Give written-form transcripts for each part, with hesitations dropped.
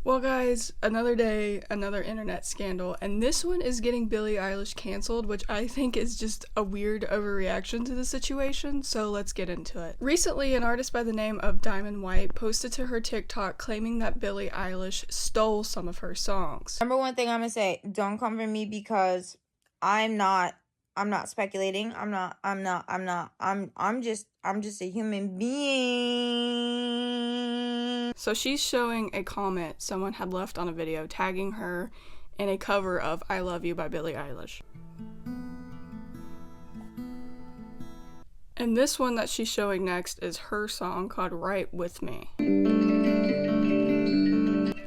Well guys, another day, another internet scandal, and this one is getting Billie Eilish cancelled, which I think is just a weird overreaction to the situation, so let's get into it. Recently, an artist by the name of Diamond White posted to her TikTok claiming that Billie Eilish stole some of her songs. Number one thing I'm gonna say, don't come for me because I'm not speculating. I'm just a human being. So she's showing a comment someone had left on a video tagging her in a cover of I Love You by Billie Eilish. And this one that she's showing next is her song called Right With Me.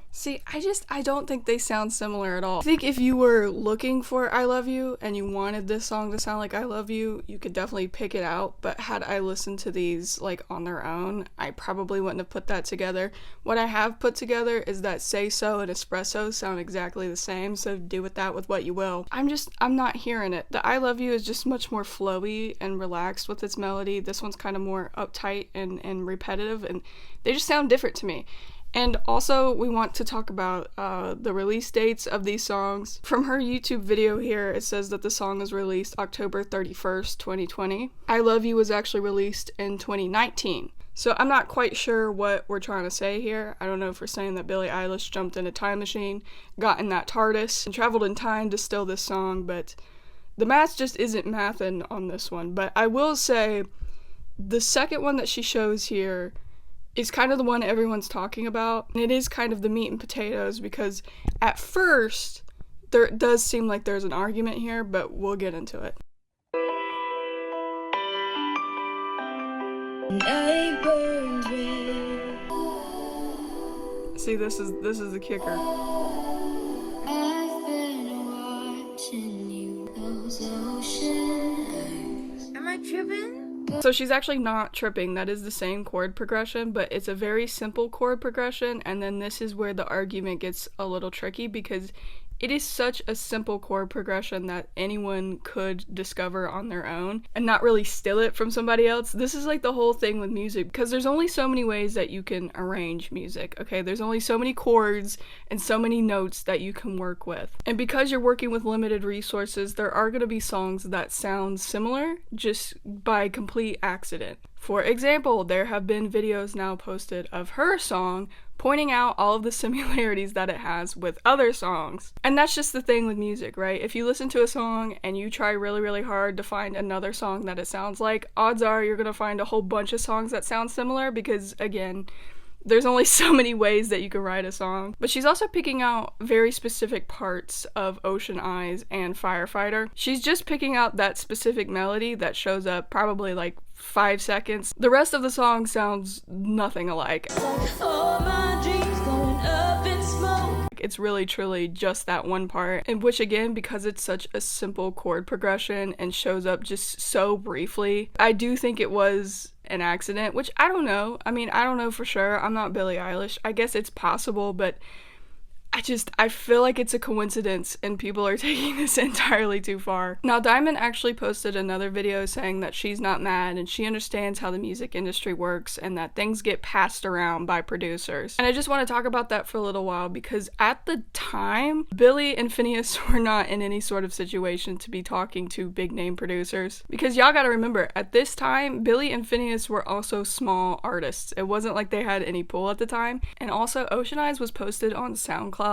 See, I don't think they sound similar at all. I think if you were looking for I Love You and you wanted this song to sound like I Love You, you could definitely pick it out, but had I listened to these like on their own, I probably wouldn't have put that together. What I have put together is that Say So and Espresso sound exactly the same, so do with that with what you will. I'm not hearing it. The I Love You is just much more flowy and relaxed with its melody. This one's kind of more uptight and repetitive, and they just sound different to me. And also, we want to talk about the release dates of these songs. From her YouTube video here, it says that the song was released October 31st, 2020. I Love You was actually released in 2019. So I'm not quite sure what we're trying to say here. I don't know if we're saying that Billie Eilish jumped in a time machine, got in that TARDIS, and traveled in time to steal this song, but the math just isn't mathing on this one. But I will say, the second one that she shows here is kind of the one everyone's talking about, and it is kind of the meat and potatoes, because at first there does seem like there's an argument here, but we'll get into it. See, this is the kicker. I've been watching you, those oceans. Am I tripping? So she's actually not tripping. That is the same chord progression, but it's a very simple chord progression, and then this is where the argument gets a little tricky, because it is such a simple chord progression that anyone could discover on their own and not really steal it from somebody else. This is like the whole thing with music, because there's only so many ways that you can arrange music, okay? There's only so many chords and so many notes that you can work with. And because you're working with limited resources, there are going to be songs that sound similar just by complete accident. For example, there have been videos now posted of her song pointing out all of the similarities that it has with other songs. And that's just the thing with music, right? If you listen to a song and you try really, really hard to find another song that it sounds like, odds are you're gonna find a whole bunch of songs that sound similar, because again, there's only so many ways that you can write a song. But she's also picking out very specific parts of Ocean Eyes and Firefighter. She's just picking out that specific melody that shows up probably like 5 seconds. The rest of the song sounds nothing alike. All my dreams going up in smoke. It's really truly just that one part, and which again, because it's such a simple chord progression and shows up just so briefly, I do think it was an accident, which I don't know. I mean, I don't know for sure. I'm not Billie Eilish. I guess it's possible, but I feel like it's a coincidence and people are taking this entirely too far. Now, Diamond actually posted another video saying that she's not mad and she understands how the music industry works and that things get passed around by producers. And I just want to talk about that for a little while, because at the time, Billie and Phineas were not in any sort of situation to be talking to big name producers. Because y'all gotta remember, at this time, Billie and Phineas were also small artists. It wasn't like they had any pull at the time. And also, Ocean Eyes was posted on SoundCloud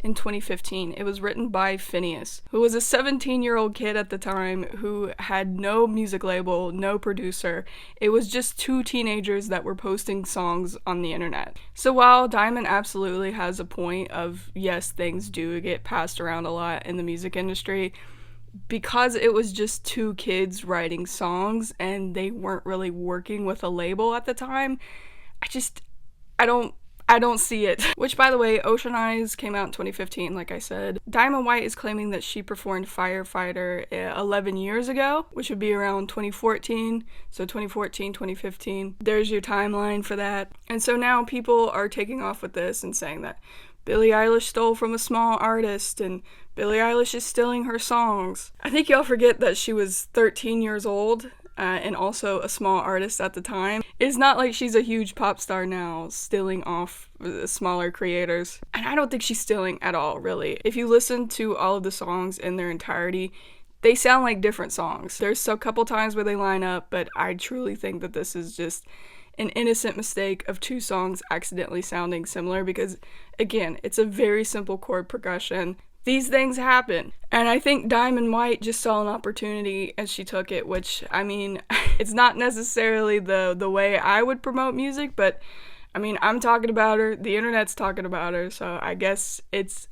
in 2015. It was written by Phineas, who was a 17-year-old kid at the time who had no music label, no producer. It was just two teenagers that were posting songs on the internet. So while Diamond absolutely has a point of, yes, things do get passed around a lot in the music industry, because it was just two kids writing songs and they weren't really working with a label at the time, I don't see it. Which, by the way, Ocean Eyes came out in 2015, like I said. Diamond White is claiming that she performed Firefighter 11 years ago, which would be around 2014. So 2014, 2015. There's your timeline for that. And so now people are taking off with this and saying that Billie Eilish stole from a small artist and Billie Eilish is stealing her songs. I think y'all forget that she was 13 years old and also a small artist at the time. It's not like she's a huge pop star now, stealing off the smaller creators. And I don't think she's stealing at all, really. If you listen to all of the songs in their entirety, they sound like different songs. There's a couple times where they line up, but I truly think that this is just an innocent mistake of two songs accidentally sounding similar because, again, it's a very simple chord progression. These things happen. And I think Diamond White just saw an opportunity and she took it, which, I mean, it's not necessarily the way I would promote music, but I mean, I'm talking about her, the internet's talking about her, so I guess it's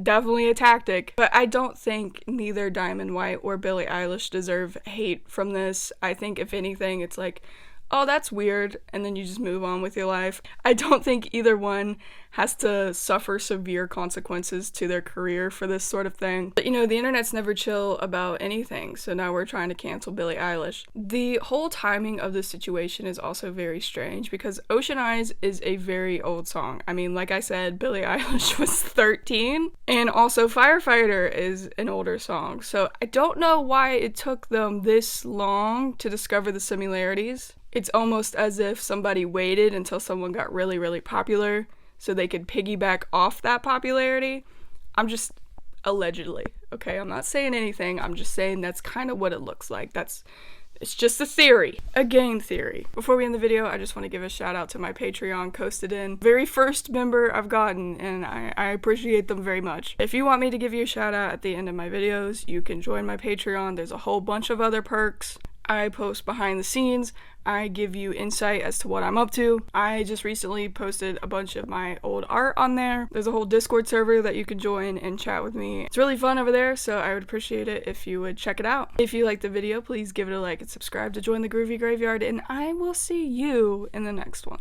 definitely a tactic. But I don't think neither Diamond White or Billie Eilish deserve hate from this. I think if anything, it's like, oh, that's weird, and then you just move on with your life. I don't think either one has to suffer severe consequences to their career for this sort of thing. But, you know, the internet's never chill about anything, so now we're trying to cancel Billie Eilish. The whole timing of this situation is also very strange because Ocean Eyes is a very old song. I mean, like I said, Billie Eilish was 13, and also Firefighter is an older song, so I don't know why it took them this long to discover the similarities. It's almost as if somebody waited until someone got really, really popular so they could piggyback off that popularity. I'm just allegedly, okay? I'm not saying anything. I'm just saying that's kind of what it looks like. It's just a theory, a game theory. Before we end the video, I just want to give a shout out to my Patreon, Coasted In. Very first member I've gotten, and I appreciate them very much. If you want me to give you a shout out at the end of my videos, you can join my Patreon. There's a whole bunch of other perks. I post behind the scenes. I give you insight as to what I'm up to. I just recently posted a bunch of my old art on there. There's a whole Discord server that you can join and chat with me. It's really fun over there, so I would appreciate it if you would check it out. If you liked the video, please give it a like and subscribe to join the Groovy Graveyard, and I will see you in the next one.